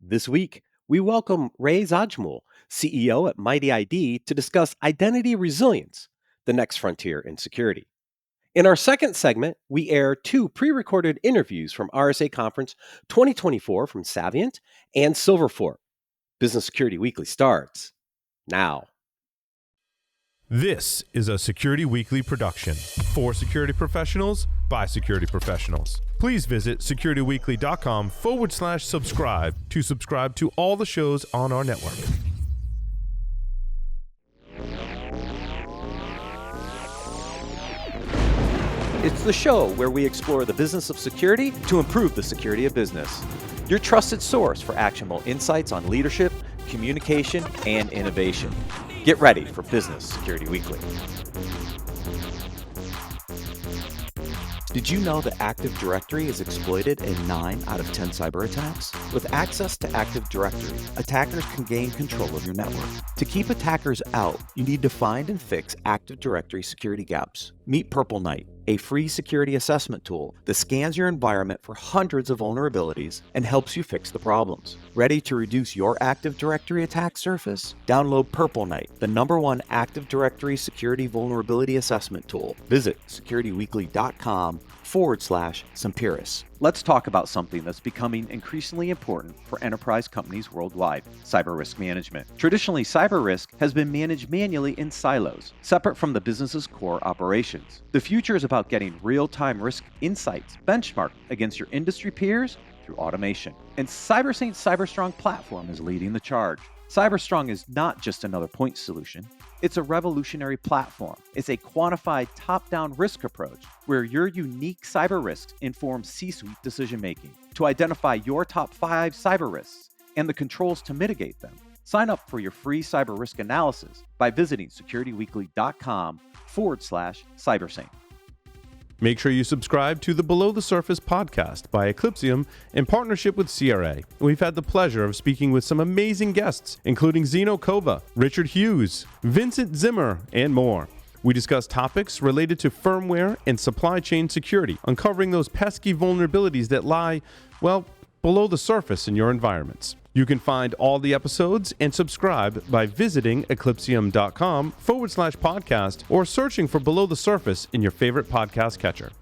This week, we welcome Ray Zadjmool, CEO at Mighty ID, to discuss identity resilience, the next frontier in security. In our second segment, we air two pre recorded interviews from RSA Conference 2024 from Savient and Silverfort. Business Security Weekly starts now. This is a Security Weekly production for security professionals by security professionals. Please visit securityweekly.com/subscribe to subscribe to all the shows on our network. It's the show where we explore the business of security to improve the security of business. Your trusted source for actionable insights on leadership, communication, and innovation. Get ready for Business Security Weekly. Did you know that Active Directory is exploited in 9 out of 10 cyber attacks? With access to Active Directory, attackers can gain control of your network. To keep attackers out, you need to find and fix Active Directory security gaps. Meet Purple Knight, a free security assessment tool that scans your environment for hundreds of vulnerabilities and helps you fix the problems. Ready to reduce your Active Directory attack surface? Download Purple Knight, the #1 Active Directory security vulnerability assessment tool. Visit securityweekly.com/Sempiris. Let's talk about something that's becoming increasingly important for enterprise companies worldwide: cyber risk management. Traditionally, cyber risk has been managed manually in silos, separate from the business's core operations. The future is about getting real-time risk insights benchmarked against your industry peers through automation. And CyberSaint's CyberStrong platform is leading the charge. CyberStrong is not just another point solution. It's a revolutionary platform. It's a quantified top-down risk approach where your unique cyber risks inform C-suite decision-making to identify your top 5 cyber risks and the controls to mitigate them. Sign up for your free cyber risk analysis by visiting securityweekly.com/cybersaint. Make sure you subscribe to the Below the Surface podcast by Eclipsium in partnership with CRA. We've had the pleasure of speaking with some amazing guests, including Zeno Kova, Richard Hughes, Vincent Zimmer, and more. We discuss topics related to firmware and supply chain security, uncovering those pesky vulnerabilities that lie, well, below the surface in your environments. You can find all the episodes and subscribe by visiting eclipsium.com/podcast or searching for Below the Surface in your favorite podcast catcher.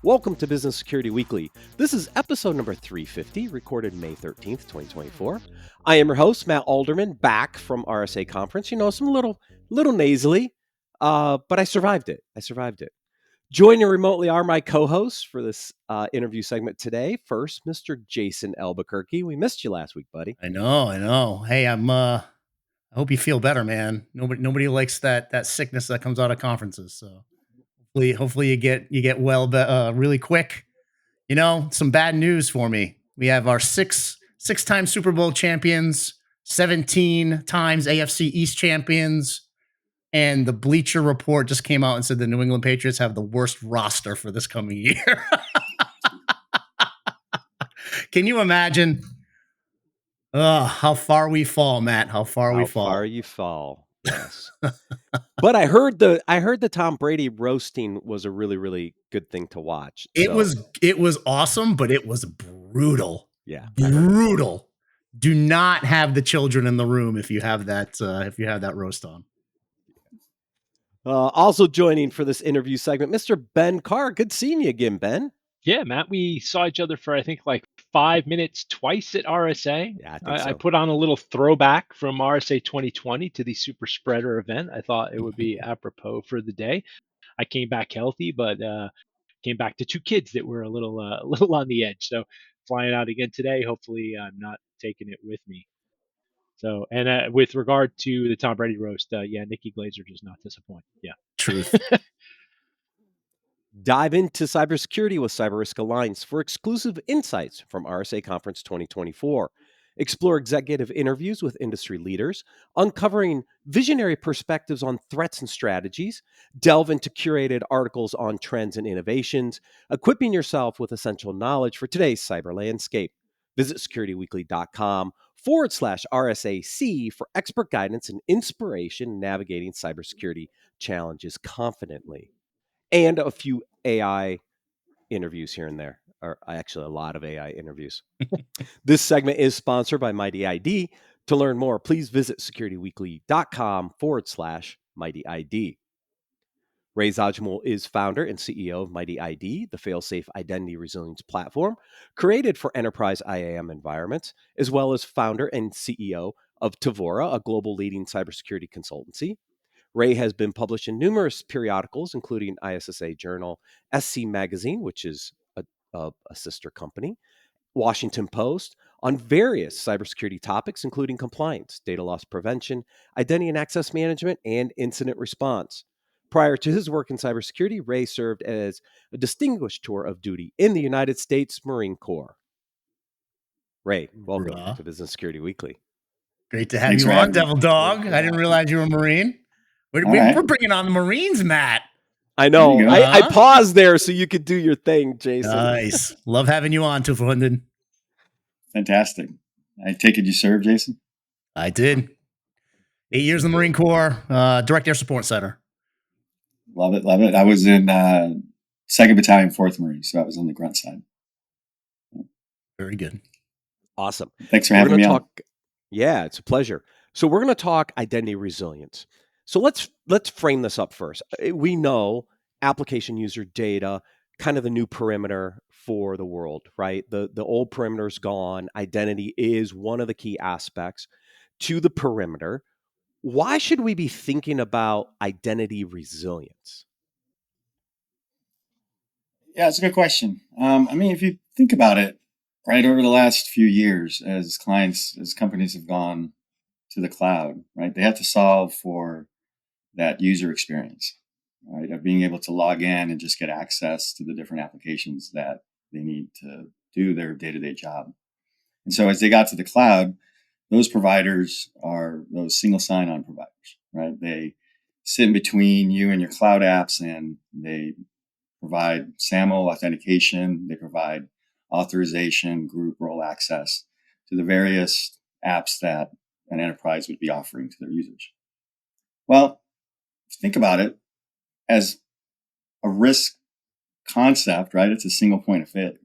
Welcome to Business Security Weekly. This is episode number 350, recorded May 13th, 2024. I am your host, Matt Alderman, back from RSA Conference. You know, some little nasally, but I survived it. Joining remotely are my co-hosts for this interview segment today. First, Mr. Jason Albuquerque. We missed you last week, buddy. I know. Hey, I hope you feel better, man. Nobody likes that sickness that comes out of conferences. So hopefully you get well really quick. You know, some bad news for me. We have our six-time Super Bowl champions, 17 times AFC East champions. And the Bleacher Report just came out and said the New England Patriots have the worst roster for this coming year. Can you imagine? How far we fall, Matt. How far you fall. Yes. But I heard the Tom Brady roasting was a really, really good thing to watch. It was awesome, but it was brutal. Yeah. Brutal. Do not have the children in the room if you have that roast on. Also joining for this interview segment, Mr. Ben Carr. Good seeing you again, Ben. Yeah, Matt, we saw each other for, I think, like 5 minutes twice at RSA. Yeah, I put on a little throwback from RSA 2020 to the Super Spreader event. I thought it would be apropos for the day. I came back healthy, but came back to 2 kids that were a little on the edge. So flying out again today. Hopefully I'm not taking it with me. So, and with regard to the Tom Brady roast, Nikki Glazer does not disappoint. Yeah. Truth. Dive into cybersecurity with Cyber Risk Alliance for exclusive insights from RSA Conference 2024. Explore executive interviews with industry leaders, uncovering visionary perspectives on threats and strategies, delve into curated articles on trends and innovations, equipping yourself with essential knowledge for today's cyber landscape. Visit securityweekly.com/RSAC for expert guidance and inspiration in navigating cybersecurity challenges confidently. And a few AI interviews here and there or actually a lot of AI interviews. This segment is sponsored by Mighty ID. To learn more, please visit securityweekly.com/Mighty ID. Ray Zadjmool is founder and CEO of Mighty ID, the fail-safe identity resilience platform created for enterprise IAM environments, as well as founder and CEO of Tavora, a global leading cybersecurity consultancy. Ray has been published in numerous periodicals, including ISSA Journal, SC Magazine, which is a sister company, Washington Post, on various cybersecurity topics, including compliance, data loss prevention, identity and access management, and incident response. Prior to his work in cybersecurity, Ray served as a distinguished tour of duty in the United States Marine Corps. Ray, welcome to Business Security Weekly. Great to have you on, Devil Dog. I didn't realize you were a Marine. We're bringing on the Marines, Matt. I know. I paused there so you could do your thing, Jason. Nice. Love having you on, Tufunden. Fantastic. I take it you served, Jason? I did. 8 years in the Marine Corps, Direct Air Support Center. Love it, love it. I was in 2nd Battalion, 4th Marine, so I was on the grunt side. Very good. Awesome. Thanks for having me on. Yeah, it's a pleasure. So we're going to talk identity resilience. So let's frame this up first. We know application user data, kind of the new perimeter for the world, right? The old perimeter's gone. Identity is one of the key aspects to the perimeter. Why should we be thinking about identity resilience? Yeah, it's a good question. If you think about it, right, over the last few years, as companies have gone to the cloud, right, they have to solve for that user experience, right, of being able to log in and just get access to the different applications that they need to do their day-to-day job. And so as they got to the cloud, those providers are those single sign-on providers, right? They sit in between you and your cloud apps, and they provide SAML authentication. They provide authorization, group role access to the various apps that an enterprise would be offering to their users. Well, if you think about it as a risk concept, right? It's a single point of failure,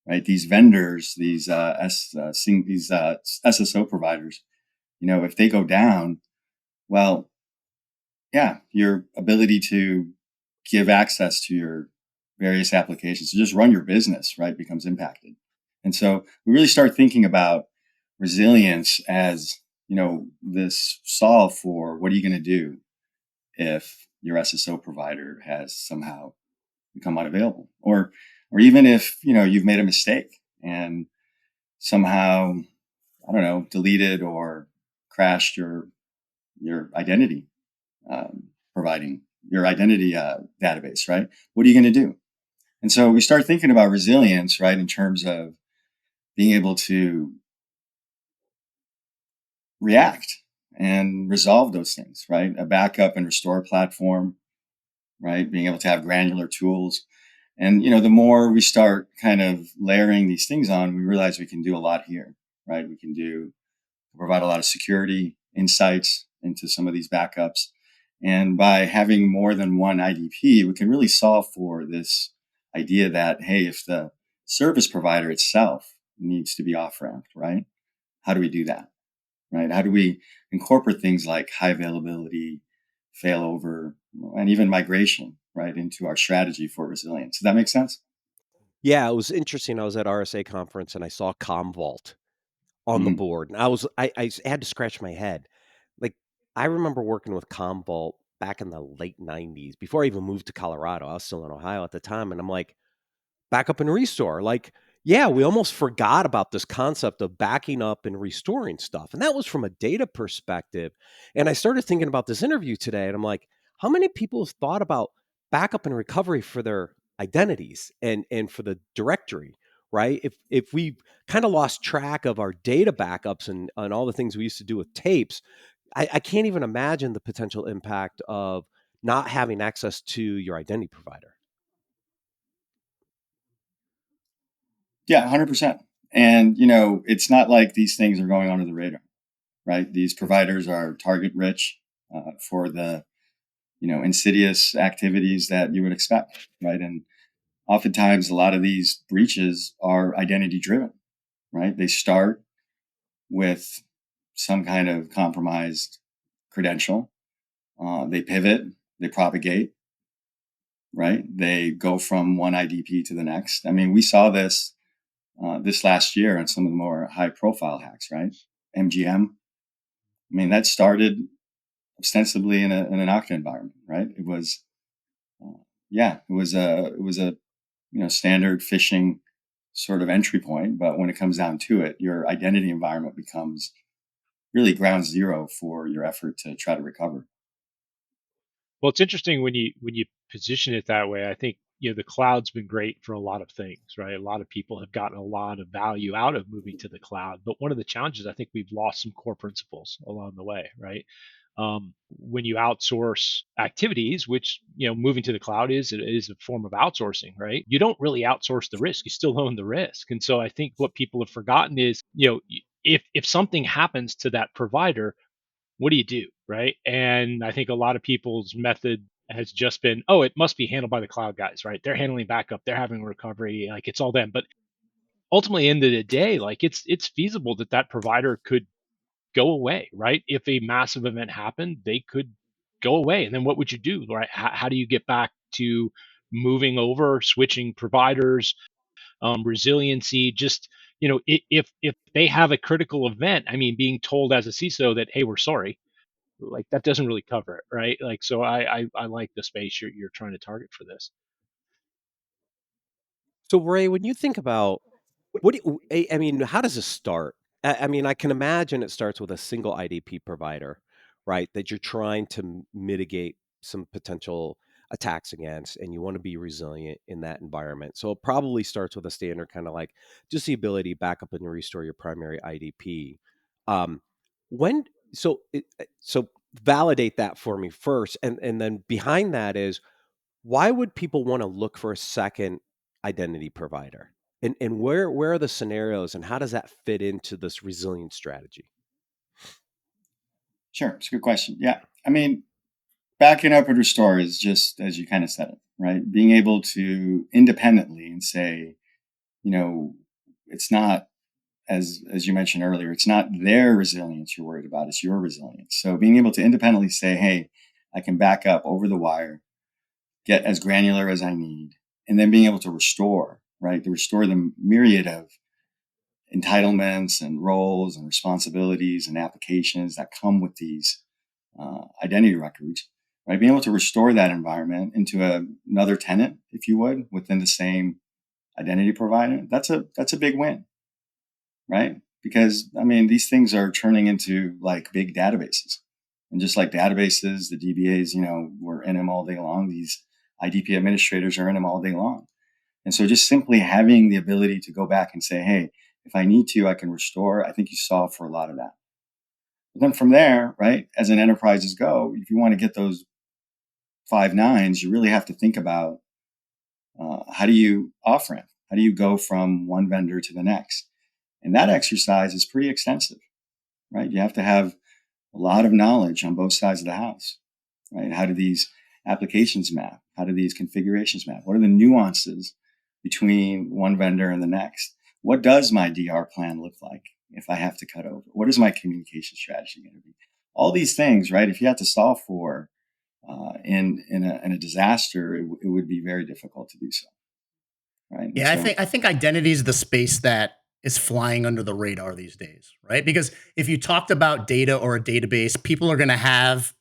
right? These vendors, these SSO providers, if they go down, well, yeah, your ability to give access to your various applications to just run your business, right, becomes impacted. And so we really start thinking about resilience as, this solve for what are you going to do if your SSO provider has somehow become unavailable, or even if, you've made a mistake and somehow, I don't know, deleted or crashed your identity, providing your identity database, right? What are you going to do? And so we start thinking about resilience, right, in terms of being able to react and resolve those things, right? A backup and restore platform, right? Being able to have granular tools. And, the more we start kind of layering these things on, we realize we can do a lot here, right? We can provide a lot of security insights into some of these backups. And by having more than one IDP, we can really solve for this idea that, hey, if the service provider itself needs to be off-ramped, right? How do we do that, right? How do we incorporate things like high availability, failover, and even migration, right, into our strategy for resilience? Does that make sense? Yeah, it was interesting. I was at RSA conference and I saw Commvault on the board, and I had to scratch my head. Like, I remember working with Commvault back in the late 90s, before I even moved to Colorado. I was still in Ohio at the time, and I'm like, backup and restore. Like, yeah, we almost forgot about this concept of backing up and restoring stuff. And that was from a data perspective. And I started thinking about this interview today, and I'm like, how many people have thought about backup and recovery for their identities and for the directory, right? If we kind of lost track of our data backups and all the things we used to do with tapes, I can't even imagine the potential impact of not having access to your identity provider. Yeah, 100%. And, it's not like these things are going under the radar, right? These providers are target rich for the, insidious activities that you would expect, right? And oftentimes a lot of these breaches are identity driven, right? They start with some kind of compromised credential. They pivot, they propagate, right? They go from one IDP to the next. I mean, we saw this this last year in some of the more high profile hacks, right? MGM. I mean, that started ostensibly in an Okta environment, right? It was, it was a standard phishing sort of entry point. But when it comes down to it, your identity environment becomes really ground zero for your effort to try to recover. Well, it's interesting when you position it that way. I think the cloud's been great for a lot of things, right? A lot of people have gotten a lot of value out of moving to the cloud, but one of the challenges, I think we've lost some core principles along the way, right? When you outsource activities, which moving to the cloud is a form of outsourcing, right? You don't really outsource the risk; you still own the risk. And so I think what people have forgotten is, if something happens to that provider, what do you do, right? And I think a lot of people's method has just been, oh, it must be handled by the cloud guys, right? They're handling backup, they're having recovery, like it's all them. But ultimately, end of the day, like it's feasible that provider could go away, right? If a massive event happened, they could go away. And then what would you do, right? How do you get back to moving over, switching providers, resiliency? Just if they have a critical event, I mean, being told as a CISO that, hey, we're sorry, like that doesn't really cover it, right? Like, so I like the space you're trying to target for this. So Ray, when you think about what do you, I mean, how does this start? I mean, I can imagine it starts with a single IDP provider, right? That you're trying to mitigate some potential attacks against, and you want to be resilient in that environment. So it probably starts with a standard kind of like just the ability to back up and restore your primary IDP. Um, when so validate that for me first, and then behind that is why would people want to look for a second identity provider? And where are the scenarios and how does that fit into this resilience strategy? Sure, it's a good question. Yeah, I mean, backing up and restore is just as you kind of said it, right? Being able to independently and say, it's not as you mentioned earlier, it's not their resilience you're worried about, it's your resilience. So being able to independently say, hey, I can back up over the wire, get as granular as I need, and then being able to restore, right? To restore the myriad of entitlements and roles and responsibilities and applications that come with these identity records, right? Being able to restore that environment into another tenant, if you would, within the same identity provider, that's a big win, right? Because I mean, these things are turning into like big databases, and just like databases, the DBAs, we're in them all day long. These IDP administrators are in them all day long, and so just simply having the ability to go back and say, hey, if I need to, I can restore. I think you solve for a lot of that. But then from there, right, as an enterprises go, if you want to get those 5 nines, you really have to think about how do you off ramp? How do you go from one vendor to the next? And that exercise is pretty extensive, right? You have to have a lot of knowledge on both sides of the house, right? How do these applications map? How do these configurations map? What are the nuances between one vendor and the next? What does my DR plan look like if I have to cut over? What is my communication strategy going to be? All these things, right? If you have to solve for in a disaster, it would be very difficult to do so, right? Yeah, I think identity is the space that is flying under the radar these days, right? Because if you talked about data or a database, people are going to have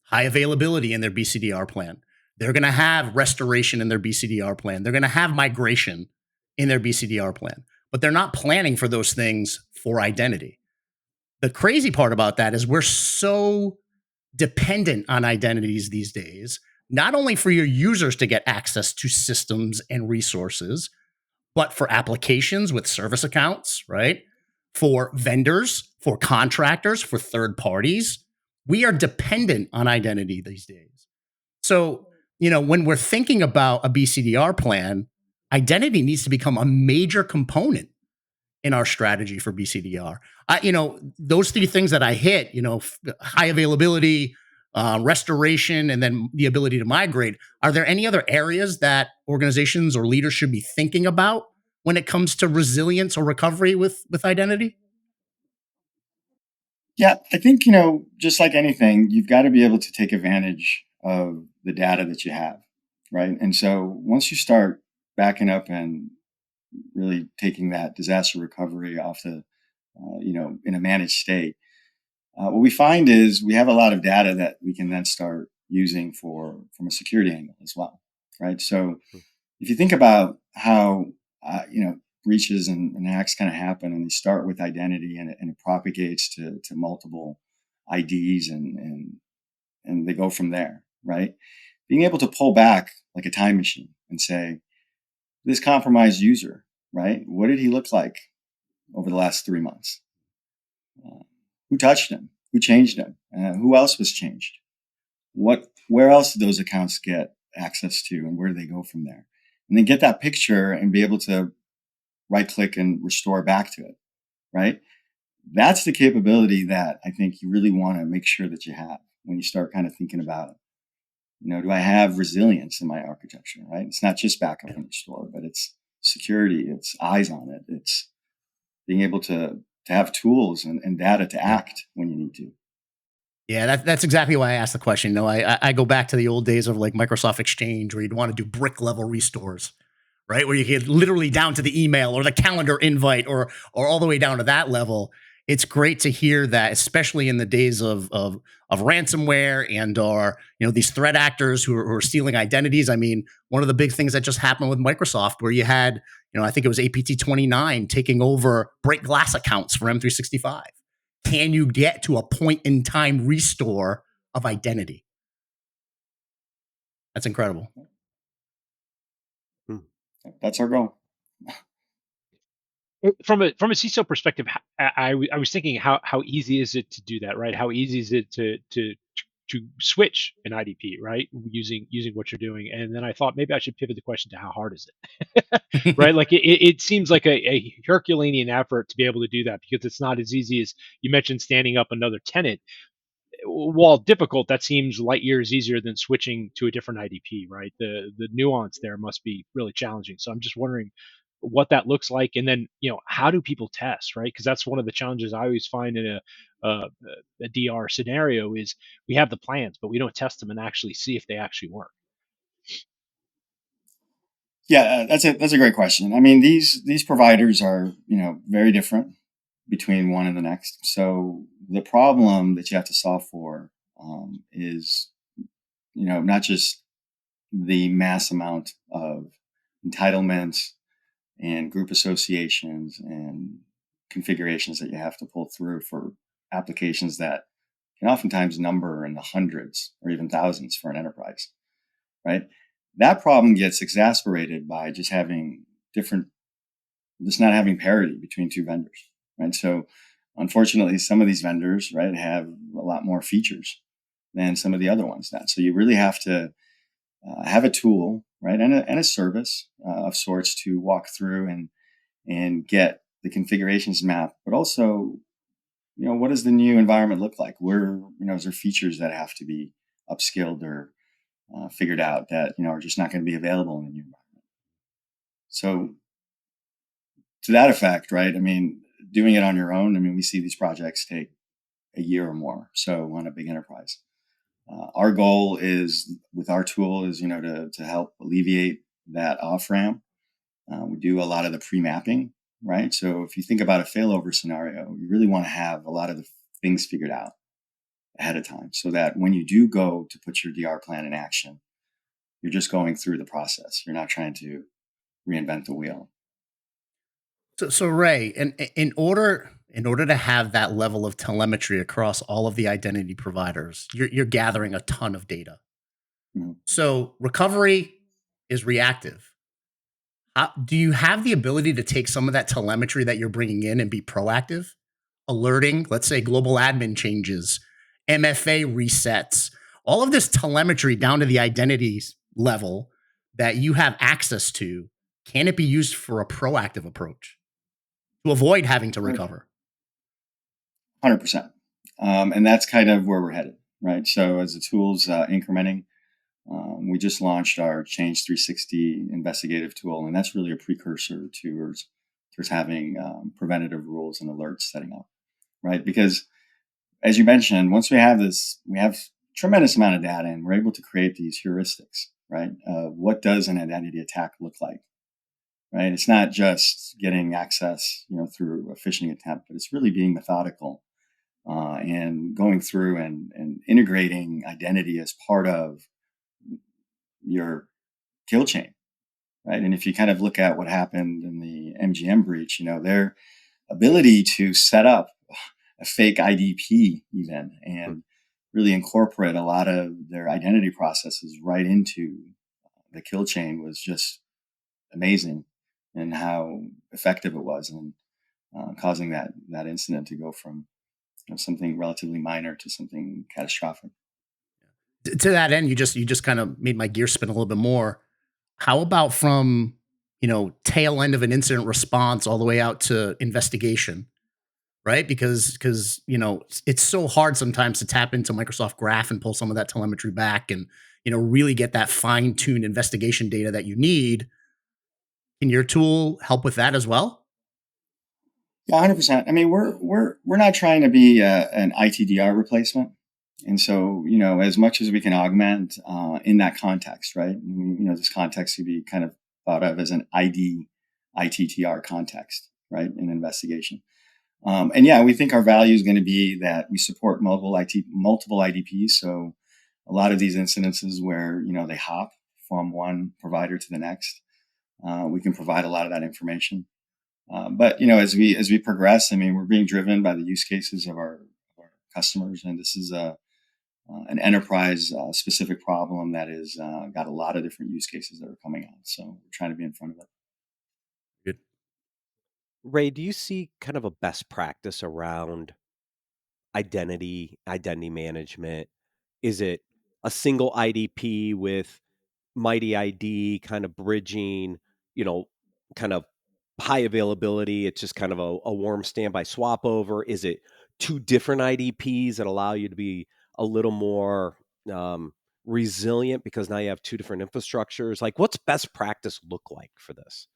high availability in their BCDR plan. They're going to have restoration in their BCDR plan. They're going to have migration in their BCDR plan, but they're not planning for those things for identity. The crazy part about that is we're so dependent on identities these days, not only for your users to get access to systems and resources, but for applications with service accounts, right? For vendors, for contractors, for third parties. We are dependent on identity these days. So, when we're thinking about a BCDR plan, identity needs to become a major component in our strategy for BCDR. Those 3 things that I hit, high availability, restoration, and then the ability to migrate. Are there any other areas that organizations or leaders should be thinking about when it comes to resilience or recovery with identity? Yeah, I think, just like anything, you've got to be able to take advantage of the data that you have, right? And so once you start backing up and really taking that disaster recovery off in a managed state, what we find is we have a lot of data that we can then start using from a security angle as well, right? So if you think about how breaches and hacks kind of happen, and they start with identity, and it propagates to multiple IDs, and they go from there, right? Being able to pull back like a time machine and say, this compromised user, right? What did he look like over the last 3 months? Who touched him? Who changed him? Who else was changed? Where else did those accounts get access to, and where do they go from there? And then get that picture and be able to right click and restore back to it, right? That's the capability that I think you really want to make sure that you have when you start kind of thinking about, do I have resilience in my architecture, right? It's not just backup and restore, but it's security, it's eyes on it, it's being able to have tools and data to act when you need to. Yeah, that's exactly why I asked the question. No, I go back to the old days of like Microsoft Exchange, where you'd want to do brick level restores, right? Where you get literally down to the email or the calendar invite, or all the way down to that level. It's great to hear that, especially in the days of ransomware and these threat actors who are stealing identities. I mean, one of the big things that just happened with Microsoft, where you had, I think it was APT 29 taking over break glass accounts for M365. Can you get to a point in time restore of identity? That's incredible. That's our goal. From a CISO perspective, I was thinking how easy is it to do that, right? How easy is it to switch an IDP, right? Using what you're doing, and then I thought maybe I should pivot the question to how hard is it, right? Like it seems like a Herculean effort to be able to do that, because it's not as easy as you mentioned standing up another tenant. While difficult, that seems light years easier than switching to a different IDP, right? The nuance there must be really challenging. So I'm just wondering what that looks like, and then how do people test, right? Because that's one of the challenges I always find in a DR scenario is we have the plans, but we don't test them and actually see if they actually work. Yeah, that's a great question. I mean, these providers are very different between one and the next. So the problem that you have to solve for is not just the mass amount of entitlements and group associations and configurations that you have to pull through for applications that can oftentimes number in the hundreds or even thousands for an enterprise, right? That problem gets exacerbated by just not having parity between two vendors, right? So unfortunately, some of these vendors, right, have a lot more features than some of the other ones. So you really have to have a tool, right, and a service of sorts to walk through and get the configurations mapped, but also, what does the new environment look like? Where, is there features that have to be upskilled or figured out that, are just not going to be available in the new environment? So to that effect, right, I mean, doing it on your own, I mean, we see these projects take a year or more. So on a big enterprise, our goal is with our tool is, to help alleviate that off ramp. We do a lot of the pre-mapping, right? So if you think about a failover scenario, you really want to have a lot of the things figured out ahead of time, so that when you do go to put your DR plan in action, you're just going through the process. You're not trying to reinvent the wheel. So Ray, in order to have that level of telemetry across all of the identity providers, you're gathering a ton of data. Mm-hmm. So recovery is reactive. Do you have the ability to take some of that telemetry that you're bringing in and be proactive, alerting, let's say, global admin changes, MFA resets, all of this telemetry down to the identities level that you have access to? Can it be used for a proactive approach to avoid having to recover? 100%. And that's kind of where we're headed, right? So as the tool's incrementing, we just launched our Change 360 investigative tool, and that's really a precursor towards having preventative rules and alerts setting up, right? Because as you mentioned, once we have this, we have tremendous amount of data, and we're able to create these heuristics, right? What does an identity attack look like, right? It's not just getting access, through a phishing attempt, but it's really being methodical and going through and integrating identity as part of your kill chain, right? And if you kind of look at what happened in the MGM breach, their ability to set up a fake IDP even and really incorporate a lot of their identity processes right into the kill chain was just amazing, and how effective it was in causing that incident to go from something relatively minor to something catastrophic. To that end, you just kind of made my gear spin a little bit more. How about from tail end of an incident response all the way out to investigation, right? Because it's so hard sometimes to tap into Microsoft Graph and pull some of that telemetry back and really get that fine tuned investigation data that you need. Can your tool help with that as well? Yeah, 100%. I mean, we're not trying to be an ITDR replacement, and so as much as we can augment in that context, right? This context could be kind of thought of as an ITTR context, right? In investigation, and yeah, we think our value is going to be that we support multiple IDPs. So a lot of these incidences where they hop from one provider to the next, we can provide a lot of that information. But as we progress, I mean, we're being driven by the use cases of our customers, and this is an enterprise specific problem that is got a lot of different use cases that are coming out. So we're trying to be in front of it. Good. Ray, do you see kind of a best practice around identity management? Is it a single IDP with Mighty ID kind of bridging, you know, kind of high availability? It's just kind of a warm standby swap over. Is it two different IDPs that allow you to be a little more um, resilient because now you have two different infrastructures? Like, what's best practice look like for this?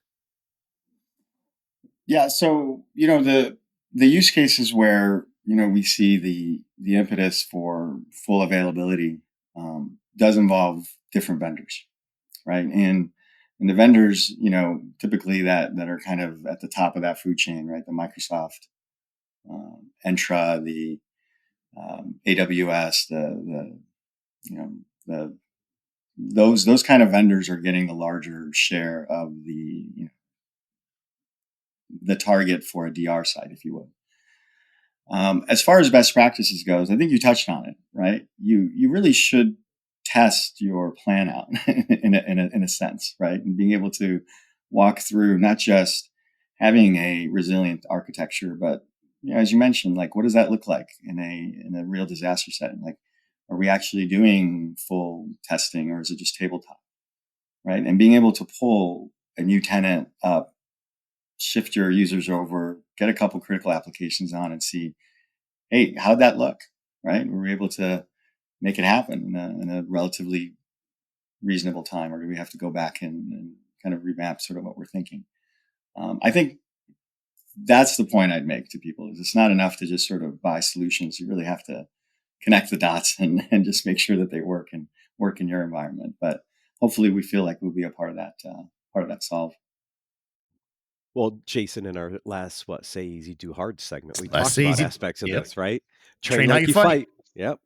Yeah. So the use cases where we see the impetus for full availability does involve different vendors, right? And the vendors, typically that are kind of at the top of that food chain, right? The Microsoft, Entra, the AWS, the you know the those kind of vendors are getting the larger share of the target for a DR site, if you would. As far as best practices goes, I think you touched on it, right? You really should test your plan out in a sense, right? And being able to walk through not just having a resilient architecture, but as you mentioned, like what does that look like in a real disaster setting? Like, are we actually doing full testing, or is it just tabletop, right? And being able to pull a new tenant up, shift your users over, get a couple critical applications on, and see, hey, how'd that look? Right? Were we able to make it happen in a relatively reasonable time, or do we have to go back and kind of revamp sort of what we're thinking? I think that's the point I'd make to people: is it's not enough to just sort of buy solutions. You really have to connect the dots and just make sure that they work and work in your environment. But hopefully, we feel like we'll be a part of that solve. Well, Jason, in our last Say Easy Do Hard segment, we Last talked about easy. aspects of Yep. this, right? Train Train how like you you fight. fight. Yep.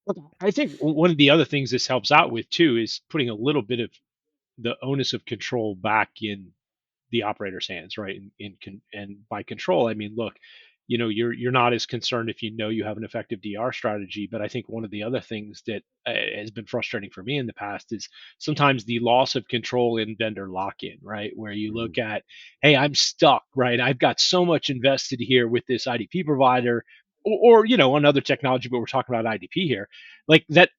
Look, I think one of the other things this helps out with too is putting a little bit of the onus of control back in the operator's hands, right? And by control, I mean, look, you're not as concerned if you have an effective DR strategy. But I think one of the other things that has been frustrating for me in the past is sometimes the loss of control in vendor lock-in, right? Where you Mhm. look at, hey, I'm stuck, right? I've got so much invested here with this IDP provider, or another technology, but we're talking about IDP here, like that.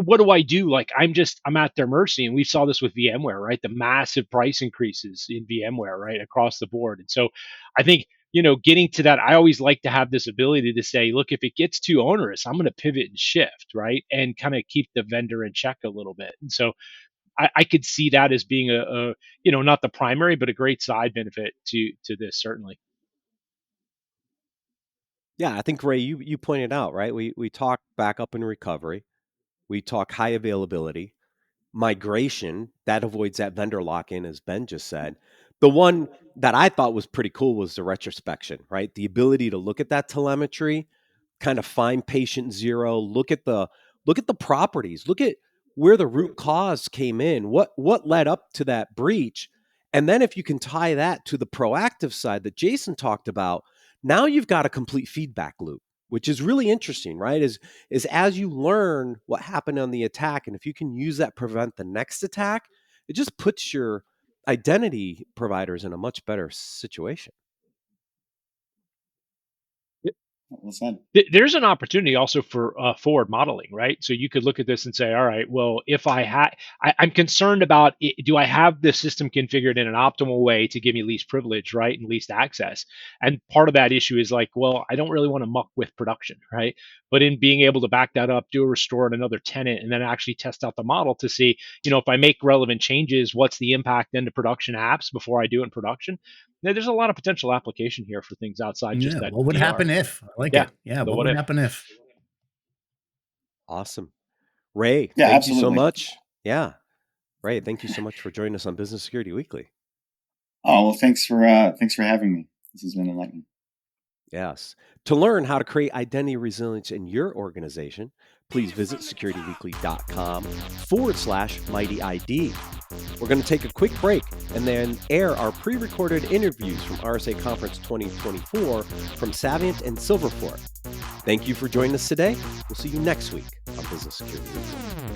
What do I do? Like I'm at their mercy. And we saw this with VMware, right? The massive price increases in VMware, right? Across the board. And so I think getting to that, I always like to have this ability to say, look, if it gets too onerous, I'm going to pivot and shift, right, and kind of keep the vendor in check a little bit. And so I could see that as being not the primary, but a great side benefit to this, certainly. Yeah, I think Ray, you pointed out, right? We talk backup and recovery, we talk high availability, migration that avoids that vendor lock-in, as Ben just said. The one that I thought was pretty cool was the retrospection, right? The ability to look at that telemetry, kind of find patient zero, look at the properties, look at where the root cause came in, what led up to that breach. And then if you can tie that to the proactive side that Jason talked about, now you've got a complete feedback loop, which is really interesting, right? Is as you learn what happened on the attack, and if you can use that to prevent the next attack, it just puts your identity providers in a much better situation. Well said. There's an opportunity also for forward modeling, right? So you could look at this and say, all right, well, if I'm concerned about do I have the system configured in an optimal way to give me least privilege, right, and least access? And part of that issue is like, well, I don't really want to muck with production, right? But in being able to back that up, do a restore on another tenant, and then actually test out the model to see, if I make relevant changes, what's the impact then to production apps before I do in production? Now, there's a lot of potential application here for things outside just that. What would DR. happen if? I like Yeah, it. Yeah. the What what would if. happen if? Awesome. Ray, Yeah, thank you so absolutely. much. Yeah. Ray, thank you so much for joining us on Business Security Weekly. Oh, well, thanks for having me. This has been enlightening. Yes. To learn how to create identity resilience in your organization, please visit securityweekly.com/mightyid. We're going to take a quick break and then air our pre-recorded interviews from RSA Conference 2024 from Savient and Silverport. Thank you for joining us today. We'll see you next week on Business Security Weekly.